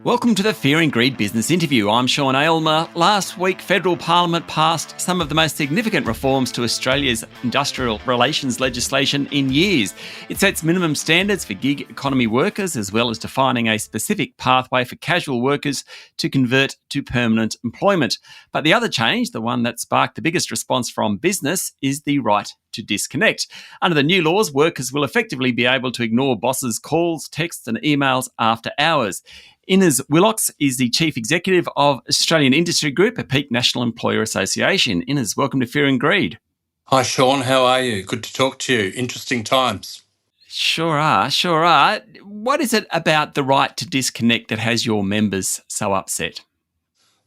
Welcome to the Fear and Greed Business Interview. I'm Sean Aylmer. Last week, Federal Parliament passed some of the most significant reforms to Australia's industrial relations legislation in years. It sets minimum standards for gig economy workers, as well as defining a specific pathway for casual workers to convert to permanent employment. But the other change, the one that sparked the biggest response from business, is the right to disconnect. Under the new laws, workers will effectively be able to ignore bosses' calls, texts and emails after hours. Innes Willox is the Chief Executive of Australian Industry Group, a peak National Employer Association. Innes, welcome to Fear and Greed. Hi Sean, how are you? Good to talk to you. Interesting times. Sure are. What is it about the right to disconnect that has your members so upset?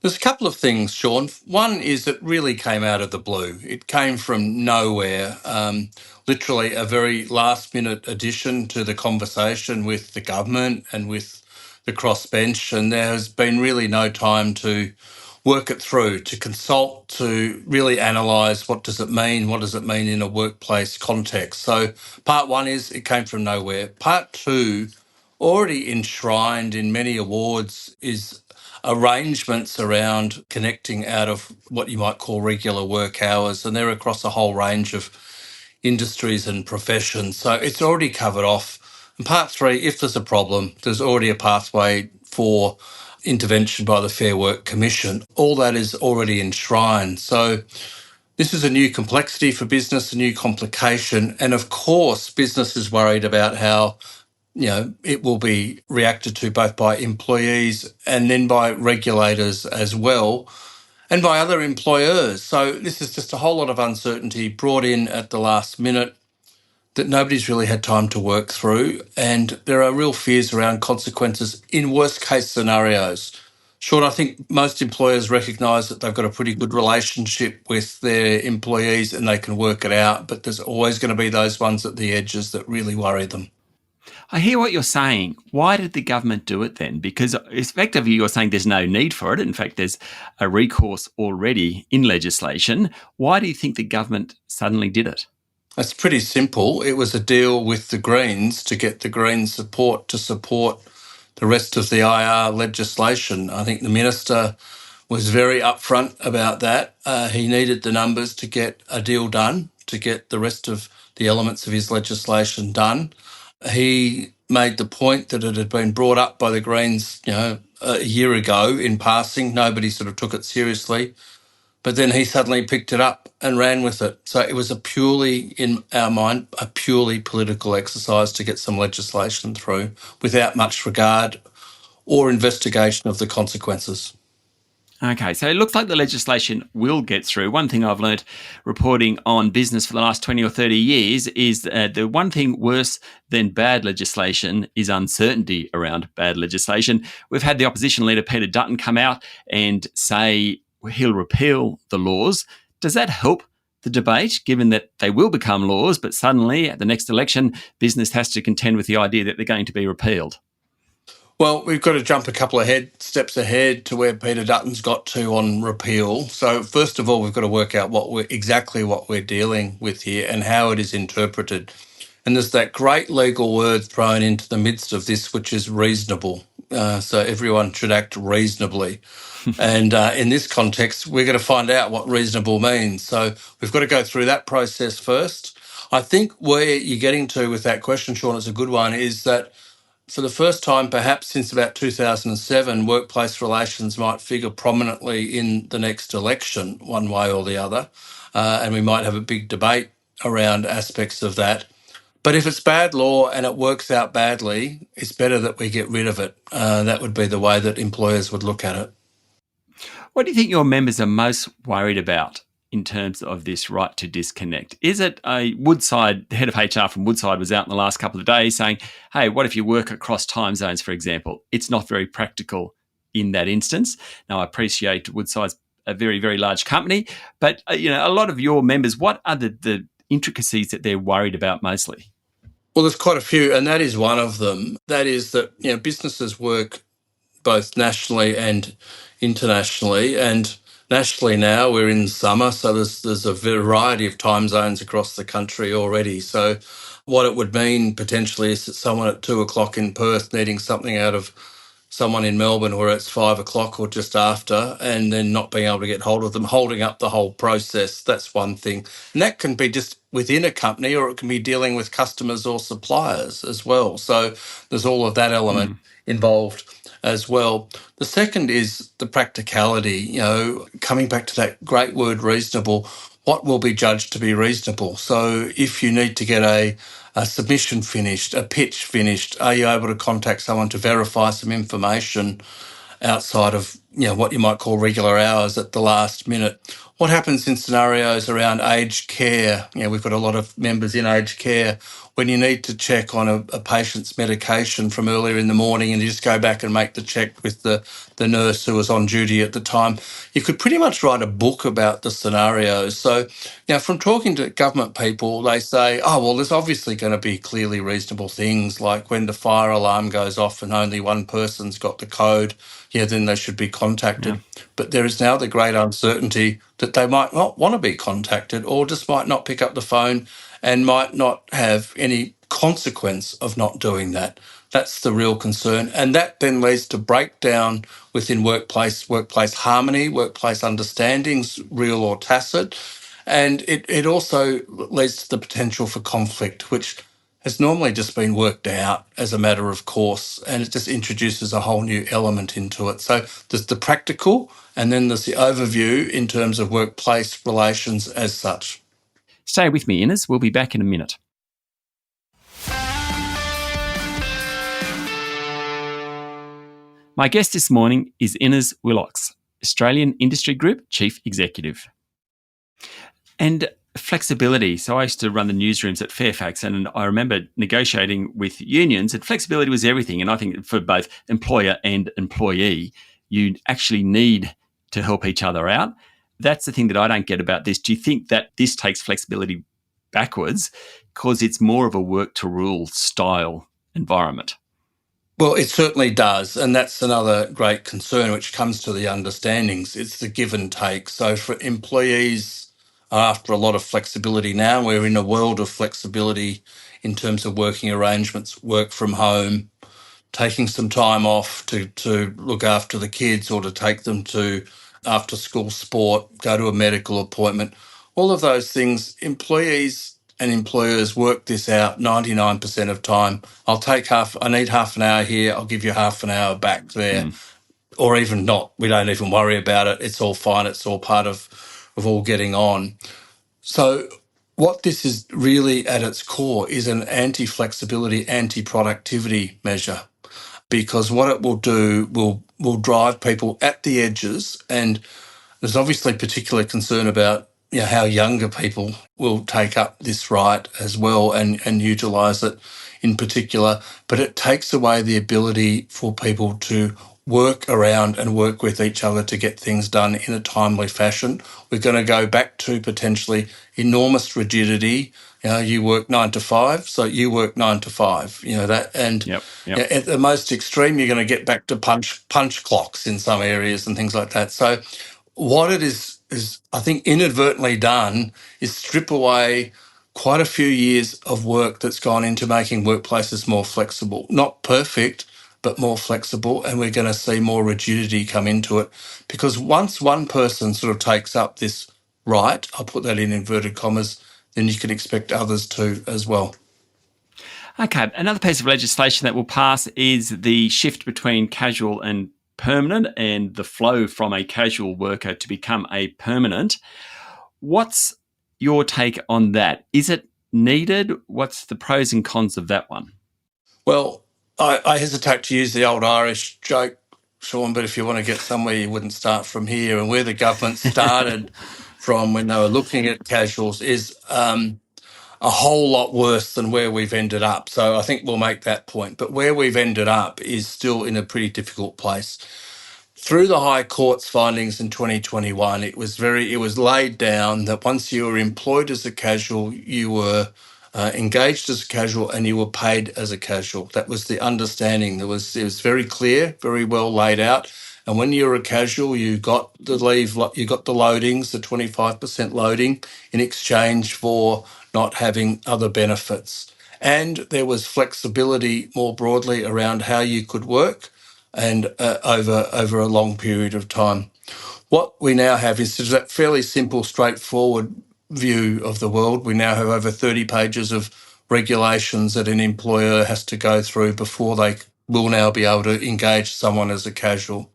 There's a couple of things, Sean. One is it really came out of the blue. It came from nowhere. Literally a very last minute addition to the conversation with the government and with the crossbench, and there has been really no time to work it through, to consult, to really analyse what does it mean in a workplace context. So part one is it came from nowhere. Part two, already enshrined in many awards, is arrangements around connecting out of what you might call regular work hours, and they're across a whole range of industries and professions. So it's already covered off. And part three, if there's a problem, there's already a pathway for intervention by the Fair Work Commission. All that is already enshrined. So this is a new complexity for business, a new complication. And of course, business is worried about how it will be reacted to both by employees and then by regulators as well, and by other employers. So this is just a whole lot of uncertainty brought in at the last minute that nobody's really had time to work through. And there are real fears around consequences in worst case scenarios. Sean, I think most employers recognise that they've got a pretty good relationship with their employees and they can work it out, but there's always going to be those ones at the edges that really worry them. I hear what you're saying. Why did the government do it then? Because effectively you're saying there's no need for it. In fact, there's a recourse already in legislation. Why do you think the government suddenly did it? It's pretty simple. It was a deal with the Greens to get the Greens support to support the rest of the IR legislation. I think the Minister was very upfront about that. He needed the numbers to get a deal done, to get the rest of the elements of his legislation done. He made the point that it had been brought up by the Greens, a year ago in passing. Nobody sort of took it seriously. But then he suddenly picked it up and ran with it. So it was in our mind, a purely political exercise to get some legislation through without much regard or investigation of the consequences. Okay, so it looks like the legislation will get through. One thing I've learned reporting on business for the last 20 or 30 years is the one thing worse than bad legislation is uncertainty around bad legislation. We've had the opposition leader, Peter Dutton, come out and say he'll repeal the laws. Does that help the debate, given that they will become laws, but suddenly at the next election, business has to contend with the idea that they're going to be repealed? Well, we've got to jump a couple of steps ahead to where Peter Dutton's got to on repeal. So first of all, we've got to work out what we're dealing with here and how it is interpreted. And there's that great legal word thrown into the midst of this, which is reasonable. So everyone should act reasonably. And in this context, we're going to find out what reasonable means. So we've got to go through that process first. I think where you're getting to with that question, Sean, is a good one, is that for the first time, perhaps since about 2007, workplace relations might figure prominently in the next election, one way or the other. And we might have a big debate around aspects of that. But if it's bad law and it works out badly, it's better that we get rid of it. That would be the way that employers would look at it. What do you think your members are most worried about in terms of this right to disconnect? Is it Woodside, the head of HR from Woodside was out in the last couple of days saying, hey, what if you work across time zones, for example? It's not very practical in that instance. Now, I appreciate Woodside's a very, very large company, but a lot of your members, what are the intricacies that they're worried about mostly? Well, there's quite a few, and that is one of them. That is that businesses work both nationally and internationally, and nationally now we're in summer, so there's a variety of time zones across the country already. So what it would mean potentially is that someone at 2:00 in Perth needing something out of someone in Melbourne where it's 5 o'clock or just after, and then not being able to get hold of them, holding up the whole process. That's one thing. And that can be just within a company, or it can be dealing with customers or suppliers as well. So there's all of that element involved as well. The second is the practicality, coming back to that great word reasonable. What will be judged to be reasonable? So if you need to get a submission finished, a pitch finished, are you able to contact someone to verify some information outside of what you might call regular hours at the last minute? What happens in scenarios around aged care? We've got a lot of members in aged care. When you need to check on a patient's medication from earlier in the morning and you just go back and make the check with the nurse who was on duty at the time, you could pretty much write a book about the scenarios. So, from talking to government people, they say, oh, well, there's obviously going to be clearly reasonable things like when the fire alarm goes off and only one person's got the code, then they should be contacted. Yeah. But there is now the great uncertainty that they might not want to be contacted or just might not pick up the phone and might not have any consequence of not doing that. That's the real concern. And that then leads to breakdown within workplace harmony, workplace understandings, real or tacit. And it also leads to the potential for conflict, which has normally just been worked out as a matter of course, and it just introduces a whole new element into it. So there's the practical, and then there's the overview in terms of workplace relations as such. Stay with me, Innes. We'll be back in a minute. My guest this morning is Innes Willox, Australian Industry Group Chief Executive. And flexibility. So I used to run the newsrooms at Fairfax, and I remember negotiating with unions, and flexibility was everything. And I think for both employer and employee, you actually need to help each other out. That's the thing that I don't get about this. Do you think that this takes flexibility backwards because it's more of a work to rule style environment? Well, it certainly does. And that's another great concern, which comes to the understandings. It's the give and take. So for employees, after a lot of flexibility now, we're in a world of flexibility in terms of working arrangements, work from home, taking some time off to look after the kids or to take them to after school sport, go to a medical appointment. All of those things, employees and employers work this out 99% of time. I need half an hour here, I'll give you half an hour back there. Or even not. We don't even worry about it. It's all fine. It's all part of all getting on. So what this is really at its core is an anti-flexibility, anti-productivity measure, because what it will do will drive people at the edges. And there's obviously particular concern about how younger people will take up this right as well and utilise it in particular. But it takes away the ability for people to work around and work with each other to get things done in a timely fashion. We're going to go back to potentially enormous rigidity. You work 9 to 5, so you work 9 to 5. That, and Yep. at the most extreme, you're going to get back to punch clocks in some areas and things like that. So what it is I think inadvertently done is strip away quite a few years of work that's gone into making workplaces more flexible. Not perfect, but more flexible, and we're going to see more rigidity come into it. Because once one person sort of takes up this right, I'll put that in inverted commas, then you can expect others to as well. Okay, another piece of legislation that will pass is the shift between casual and permanent and the flow from a casual worker to become a permanent. What's your take on that? Is it needed? What's the pros and cons of that one? Well, I hesitate to use the old Irish joke, Sean, but if you want to get somewhere, you wouldn't start from here. And where the government started from when they were looking at casuals is a whole lot worse than where we've ended up. So I think we'll make that point. But where we've ended up is still in a pretty difficult place. Through the High Court's findings in 2021, it was laid down that once you were employed as a casual, you were engaged as a casual and you were paid as a casual. That was the understanding. It was very clear, very well laid out. And when you were a casual, you got the leave, you got the loadings, the 25% loading in exchange for not having other benefits. And there was flexibility more broadly around how you could work. and over a long period of time. What we now have is that fairly simple, straightforward view of the world. We now have over 30 pages of regulations that an employer has to go through before they will now be able to engage someone as a casual.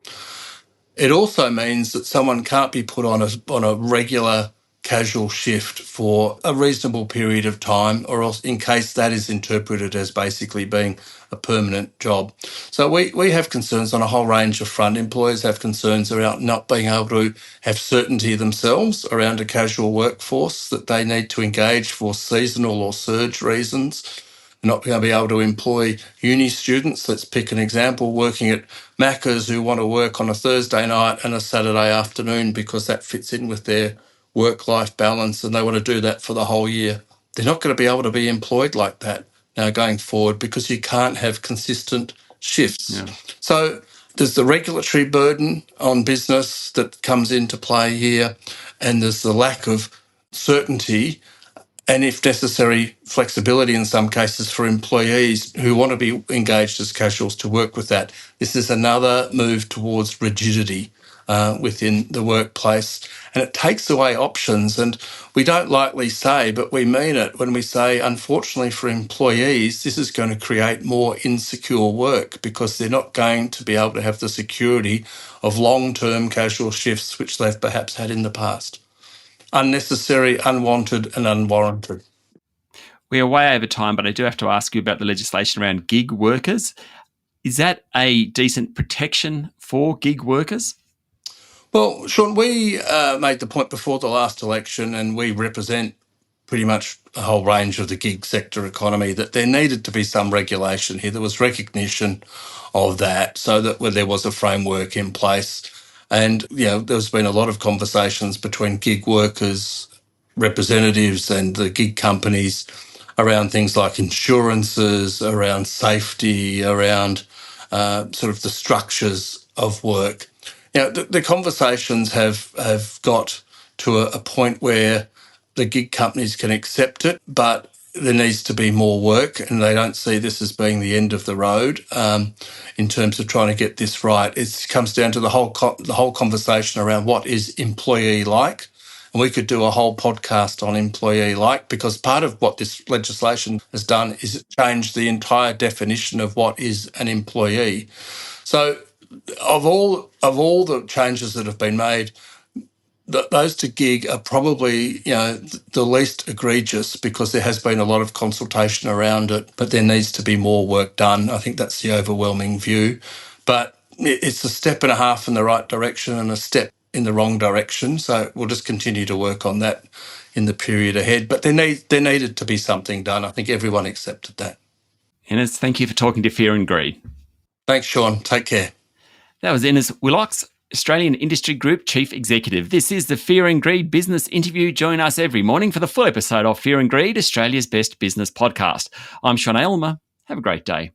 It also means that someone can't be put on a regular casual shift for a reasonable period of time, or else in case that is interpreted as basically being a permanent job. So we have concerns on a whole range of front. Employers have concerns around not being able to have certainty themselves around a casual workforce that they need to engage for seasonal or surge reasons. Not going to be able to employ uni students, let's pick an example, working at Macca's who want to work on a Thursday night and a Saturday afternoon because that fits in with their work-life balance and they want to do that for the whole year. They're not going to be able to be employed like that now going forward because you can't have consistent shifts. Yeah. So there's the regulatory burden on business that comes into play here, and there's the lack of certainty and, if necessary, flexibility in some cases for employees who want to be engaged as casuals to work with that. This is another move towards rigidity within the workplace, and it takes away options. And we don't lightly say, but we mean it when we say, unfortunately for employees, this is going to create more insecure work because they're not going to be able to have the security of long-term casual shifts which they've perhaps had in the past. Unnecessary, unwanted and unwarranted. We are way over time, but I do have to ask you about the legislation around gig workers. Is that a decent protection for gig workers? Well, Sean, we made the point before the last election, and we represent pretty much a whole range of the gig sector economy, that there needed to be some regulation here. There was recognition of that so that there was a framework in place. And, there's been a lot of conversations between gig workers, representatives and the gig companies around things like insurances, around safety, around sort of the structures of work. The conversations have got to a point where the gig companies can accept it, but there needs to be more work, and they don't see this as being the end of the road in terms of trying to get this right. It comes down to the whole conversation around what is employee-like. And we could do a whole podcast on employee-like, because part of what this legislation has done is change the entire definition of what is an employee. So of all the changes that have been made, those to gig are probably, the least egregious, because there has been a lot of consultation around it, but there needs to be more work done. I think that's the overwhelming view. But it's a step and a half in the right direction and a step in the wrong direction. So we'll just continue to work on that in the period ahead. But there needed to be something done. I think everyone accepted that. Innes, thank you for talking to Fear and Greed. Thanks, Sean. Take care. That was Innes Willox, Australian Industry Group Chief Executive. This is the Fear and Greed Business Interview. Join us every morning for the full episode of Fear and Greed, Australia's best business podcast. I'm Sean Aylmer. Have a great day.